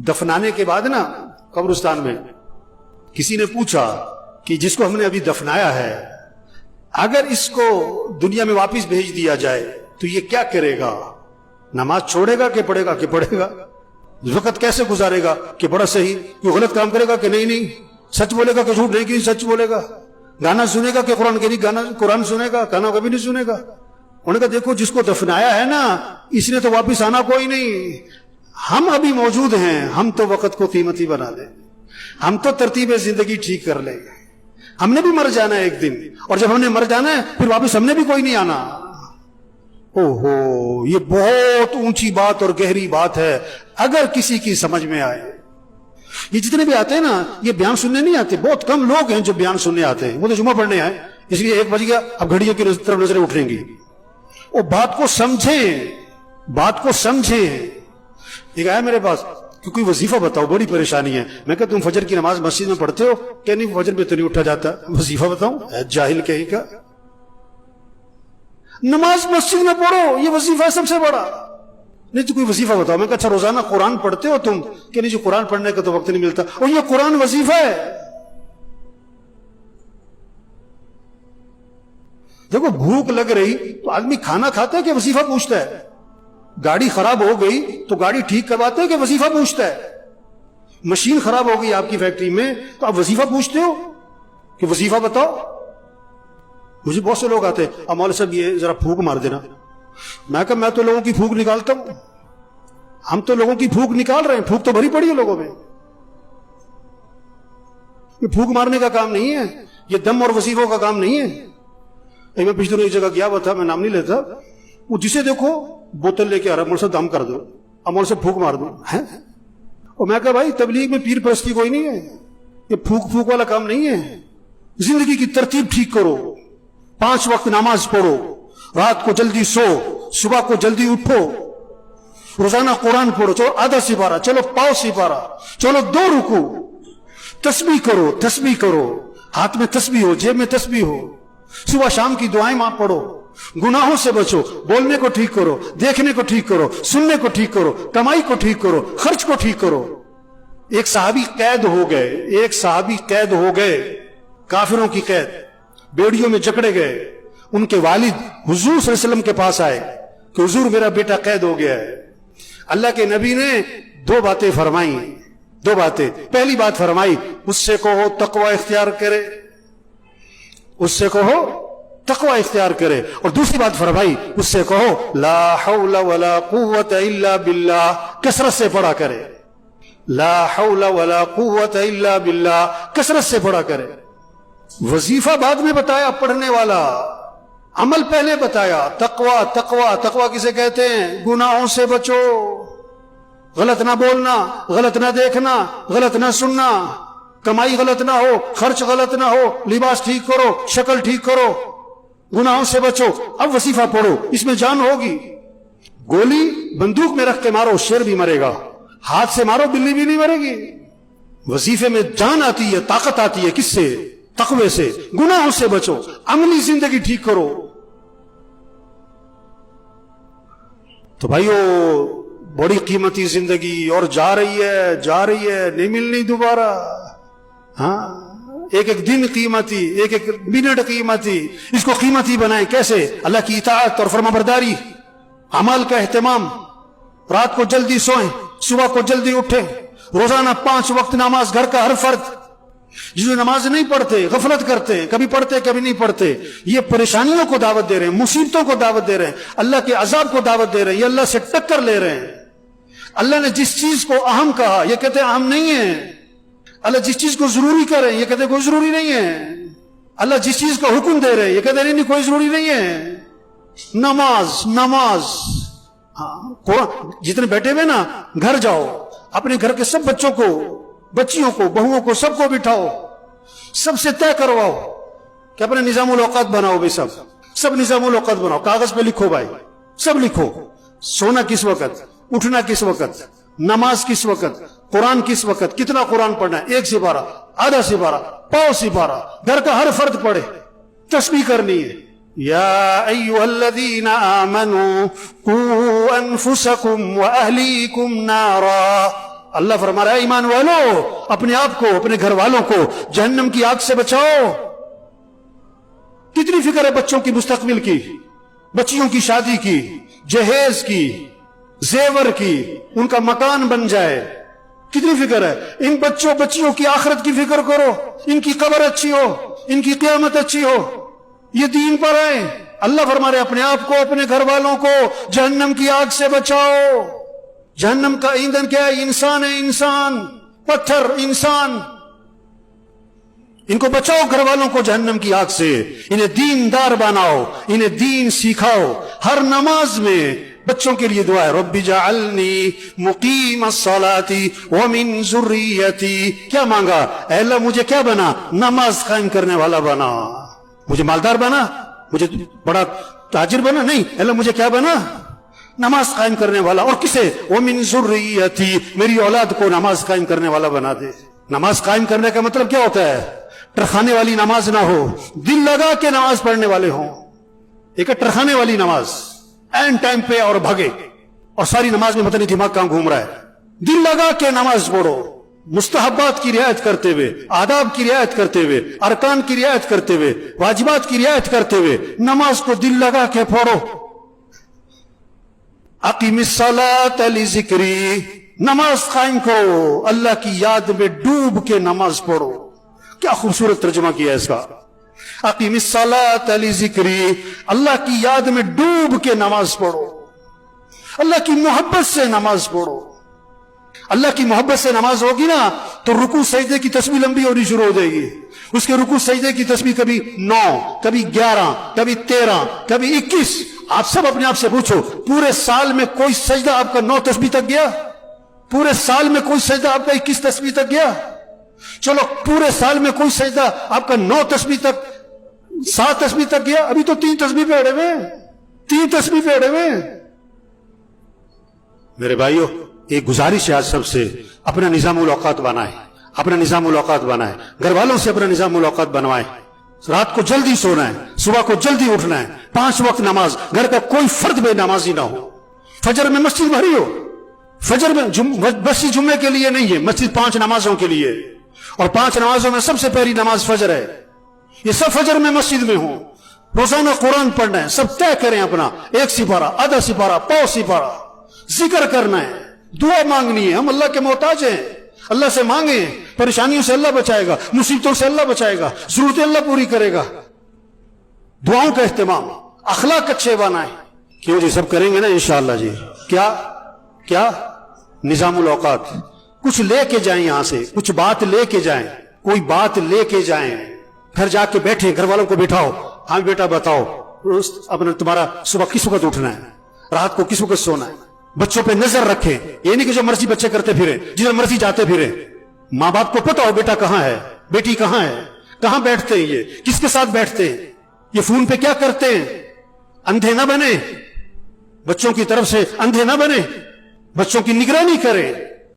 دفنانے کے بعد نا قبرستان میں کسی نے پوچھا کہ جس کو ہم نے ابھی دفنایا ہے اگر اس کو دنیا میں واپس بھیج دیا جائے تو یہ کیا کرے گا؟ نماز چھوڑے گا کہ پڑھے گا؟ کہ پڑھے گا؟ وقت کیسے گزارے گا؟ کہ بڑا صحیح. کوئی غلط کام کرے گا کہ نہیں سچ بولے گا کہ جھوٹ نہیں کہ سچ بولے گا؟ گانا سنے گا کہ قرآن کے نہیں گانا قرآن سنے گا؟ گانا کبھی نہیں سنے گا. انہوں نے کہا دیکھو جس کو دفنایا ہے نا اس نے تو واپس آنا کوئی نہیں. ہم ابھی موجود ہیں, ہم تو وقت کو قیمتی بنا لیں, ہم تو ترتیب زندگی ٹھیک کر لیں. ہم نے بھی مر جانا ہے ایک دن, اور جب ہم نے مر جانا ہے پھر واپس ہم نے بھی کوئی نہیں آنا. اوہو, یہ بہت اونچی بات اور گہری بات ہے اگر کسی کی سمجھ میں آئے. یہ جتنے بھی آتے ہیں نا یہ بیان سننے نہیں آتے, بہت کم لوگ ہیں جو بیان سننے آتے ہیں. وہ تو جمعہ پڑھنے آئے, اس لیے 1 بج گیا اب گھڑیوں کی طرف نظریں اٹھیں گی. وہ بات کو سمجھیں, بات کو سمجھیں. ایک آیا میرے پاس کہ کوئی وظیفہ بتاؤ, بڑی پریشانی ہے. میں کہا تم فجر کی نماز مسجد میں پڑھتے ہو؟ کہ نہیں فجر میں تو نہیں اٹھا جاتا. وظیفہ بتاؤں؟ جاہل کہیں کا. نماز مسجد میں پڑھو یہ وظیفہ ہے سب سے بڑا. نہیں تو کوئی وظیفہ بتاؤ. میں کہا اچھا روزانہ قرآن پڑھتے ہو تم؟ کہ نہیں جو قرآن پڑھنے کا تو وقت نہیں ملتا. اور یہ قرآن وظیفہ ہے. دیکھو بھوک لگ رہی تو آدمی کھانا کھاتا ہے کہ وظیفہ پوچھتا ہے؟ گاڑی خراب ہو گئی تو گاڑی ٹھیک کرواتے ہیں کہ وظیفہ پوچھتا ہے؟ مشین خراب ہو گئی آپ کی فیکٹری میں تو آپ وظیفہ پوچھتے ہو کہ وظیفہ بتاؤ؟ مجھے بہت سے لوگ آتے ہیں, اب مولوی صاحب یہ ذرا پھونک مار دینا. میں کہا میں تو لوگوں کی پھونک نکالتا ہوں. ہم تو لوگوں کی پھونک نکال رہے ہیں, پھونک تو بھری پڑی ہے لوگوں میں. یہ پھونک مارنے کا کام نہیں ہے, یہ دم اور وظیفوں کا کام نہیں ہے. میں پچھلے دنوں ایک جگہ گیا ہوا تھا, میں نام نہیں لیتا, وہ جسے دیکھو بوتل لے کے آ رہا, مول سے دم کر دو, اب مول سے پھونک مار دو. اور میں کہا بھائی تبلیغ میں پیر پرستی کوئی نہیں ہے, یہ پھونک پھونک والا کام نہیں ہے. زندگی کی ترتیب ٹھیک کرو, 5 وقت نماز پڑھو, رات کو جلدی سو, صبح کو جلدی اٹھو, روزانہ قرآن پڑھو, چلو آدھا سپارہ, چلو پاؤ سپارہ, چلو 2 رکوع, تسبیح کرو, تسبیح کرو, ہاتھ میں تسبیح ہو, جیب میں تسبیح ہو, صبح شام کی دعائیں ماں پڑھو, گناہوں سے بچو, بولنے کو ٹھیک کرو, دیکھنے کو ٹھیک کرو, سننے کو ٹھیک کرو, کمائی کو ٹھیک کرو, خرچ کو ٹھیک کرو. ایک صحابی قید ہو گئے, ایک صحابی قید ہو گئے, کافروں کی قید, بیڑیوں میں جکڑے گئے. ان کے والد حضور صلی اللہ علیہ وسلم کے پاس آئے کہ حضور میرا بیٹا قید ہو گیا ہے. اللہ کے نبی نے 2 باتیں فرمائی, 2 باتیں. پہلی بات فرمائی اس سے کہو تقوی اختیار کرے, اس سے کہو تقوی اختیار کرے. اور دوسری بات فرمائی اس سے کہو لا حول ولا قوت الا باللہ, کثرت سے پڑھا کرے. لا حول ولا قوت الا باللہ, کثرت سے پڑھا کرے. وظیفہ بعد میں بتایا پڑھنے والا, عمل پہلے بتایا. تقوی تقوی تقوی کسے کہتے ہیں؟ گناہوں سے بچو, غلط نہ بولنا, غلط نہ دیکھنا, غلط نہ سننا, کمائی غلط نہ ہو, خرچ غلط نہ ہو, لباس ٹھیک کرو, شکل ٹھیک کرو, گناہوں سے بچو. اب وظیفہ پڑھو, اس میں جان ہوگی. گولی بندوق میں رکھ کے مارو شیر بھی مرے گا, ہاتھ سے مارو بلی بھی نہیں مرے گی. وظیفے میں جان آتی ہے, طاقت آتی ہے. کس سے؟ تقوی سے. گناہوں سے بچو, عملی زندگی ٹھیک کرو. تو بھائیو بڑی قیمتی زندگی اور جا رہی ہے, جا رہی ہے, نہیں ملنی دوبارہ. ہاں, ایک ایک دن قیمتی, ایک ایک منٹ قیمتی. اس کو قیمتی بنائیں. کیسے؟ اللہ کی اطاعت اور فرما برداری, عمل کا اہتمام, رات کو جلدی سوئیں, صبح کو جلدی اٹھیں, روزانہ 5 وقت نماز. گھر کا ہر فرد جو نماز نہیں پڑھتے, غفلت کرتے, کبھی پڑھتے کبھی نہیں پڑھتے, یہ پریشانیوں کو دعوت دے رہے ہیں, مصیبتوں کو دعوت دے رہے ہیں, اللہ کے عذاب کو دعوت دے رہے ہیں, یہ اللہ سے ٹکر لے رہے ہیں. اللہ نے جس چیز کو اہم کہا یہ کہتے ہیں اہم نہیں ہے. اللہ جس چیز کو ضروری کر رہے ہیں یہ کہتے ہیں کوئی ضروری نہیں ہے. اللہ جس چیز کا حکم دے رہے ہیں یہ کہتے ہیں نہیں کوئی ضروری نہیں ہے. نماز نماز. ہاں, قرآن جتنے بیٹھے ہوئے نا گھر جاؤ, اپنے گھر کے سب بچوں کو, بچیوں کو, بہوؤں کو, سب کو بٹھاؤ, سب سے طے کرواؤ کہ اپنے نظام الاوقات بناؤ. بھائی سب نظام الاوقات بناؤ, کاغذ پہ لکھو بھائی, سب لکھو. سونا کس وقت, اٹھنا کس وقت, نماز کس وقت, قرآن کس وقت, کتنا قرآن پڑھنا ہے, 1 سپارہ, آدھا سپارہ, پاؤ سپارہ. گھر کا ہر فرد پڑھے, تسبیح کرنی ہے. یا ایھا الذین آمنوا قوا انفسکم واہلیکم نارا اللہ فرما رہا ہے ایمان والو اپنے آپ کو اپنے گھر والوں کو جہنم کی آگ سے بچاؤ. کتنی فکر ہے بچوں کی مستقبل کی, بچیوں کی شادی کی, جہیز کی, زیور کی, ان کا مکان بن جائے. کتنی فکر ہے. ان بچوں بچیوں کی آخرت کی فکر کرو, ان کی قبر اچھی ہو, ان کی قیامت اچھی ہو, یہ دین پر آئے. اللہ فرما رہے اپنے آپ کو اپنے گھر والوں کو جہنم کی آگ سے بچاؤ. جہنم کا ایندھن کیا ہے؟ انسان ہے, انسان, پتھر, انسان. ان کو بچاؤ گھر والوں کو جہنم کی آگ سے. انہیں دیندار بناؤ, انہیں دین سکھاؤ. ہر نماز میں بچوں کے لیے دعا ہے رب جعلنی مقیم الصلاۃ ومن ذریتی. کیا مانگا؟ اے اللہ مجھے کیا بنا؟ نماز قائم کرنے والا بنا. مجھے مالدار بنا, مجھے بڑا تاجر بنا نہیں, اللہ مجھے کیا بنا؟ نماز قائم کرنے والا. اور کسے؟ ومن ذریتی, میری اولاد کو نماز قائم کرنے والا بنا دے. نماز قائم کرنے کا مطلب کیا ہوتا ہے؟ ٹرخانے والی نماز نہ ہو, دل لگا کے نماز پڑھنے والے ہوں. ایک ٹرخانے والی نماز این ٹائم پہ اور بھگے, اور ساری نماز میں پتہ نہیں دماغ کہاں گھوم رہا ہے. دل لگا کے نماز پڑھو, مستحبات کی رعایت کرتے ہوئے, آداب کی رعایت کرتے ہوئے, ارکان کی رعایت کرتے ہوئے, واجبات کی رعایت کرتے ہوئے نماز کو دل لگا کے پڑھو. اقیم الصلاۃ لذکری, نماز قائم کرو, اللہ کی یاد میں ڈوب کے نماز پڑھو. کیا خوبصورت ترجمہ کیا ہے اس کا. اقیم الصلاۃ لذکری, اللہ کی یاد میں ڈوب کے نماز پڑھو, اللہ کی محبت سے نماز پڑھو. اللہ کی محبت سے نماز ہوگی نا تو رکوع سجدے کی تسبیح لمبی ہونی شروع ہو جائے گی. اس کے رکوع سجدے کی تسبیح کبھی 9, کبھی 11, کبھی 13, کبھی 21. آپ سب اپنے آپ سے پوچھو, پورے سال میں کوئی سجدہ آپ کا 9 تسبیح تک گیا؟ پورے سال میں کوئی سجدہ آپ کا 21 تسبیح تک گیا؟ چلو پورے سال میں کوئی سجدہ آپ کا 9 تسبیح تک, 7 تسبیح تک گیا؟ ابھی تو 3 تسبیح پہ اڑے ہوئے, 3 تسبیح پہ اڑے ہوئے. میرے بھائیو ایک گزارش ہے آج سب سے, اپنا نظام الاوقات بنائے, اپنا نظام الاوقات بنائے, گھر والوں سے اپنا نظام الاوقات بنوائے. رات کو جلدی سونا ہے, صبح کو جلدی اٹھنا ہے, 5 وقت نماز, گھر کا کوئی فرد بے نمازی نہ ہو. فجر میں مسجد بھری ہو, فجر میں مسجد جمعے کے لیے نہیں ہے, مسجد 5 نمازوں کے لیے, اور 5 نمازوں میں سب سے پہلی نماز فجر ہے. یہ سب فجر میں مسجد میں ہوں, روزانہ قرآن پڑھنا ہے, سب طے کریں اپنا 1 سپارہ, آدھا سپارہ, پاؤ سپارہ, ذکر کرنا ہے, دعا مانگنی ہے. ہم اللہ کے محتاج ہیں, اللہ سے مانگیں, پریشانیوں سے اللہ بچائے گا, مصیبتوں سے اللہ بچائے گا, ضرورتیں اللہ پوری کرے گا. دعاؤں کا اہتمام, اخلاق اچھے بنائیں. کیوں جی, سب کریں گے نا انشاءاللہ جی. کیا نظام الاوقات, کچھ لے کے جائیں یہاں سے, کچھ بات لے کے جائیں, کوئی بات لے کے جائیں. گھر جا کے بیٹھیں, گھر والوں کو بٹھاؤ, ہاں بیٹا بتاؤ اپنا تمہارا صبح کس وقت اٹھنا ہے, رات کو کس وقت سونا ہے. بچوں پہ نظر رکھیں, یہ نہیں کہ جو مرضی بچے کرتے پھرے, جدھر مرضی جاتے پھرے. ماں باپ کو پتا ہو بیٹا کہاں ہے, بیٹی کہاں ہے, کہاں بیٹھتے ہیں, یہ کس کے ساتھ بیٹھتے ہیں, یہ فون پہ کیا کرتے ہیں. اندھے نہ بنے, بچوں کی طرف سے اندھے نہ بنے, بچوں کی نگرانی کریں.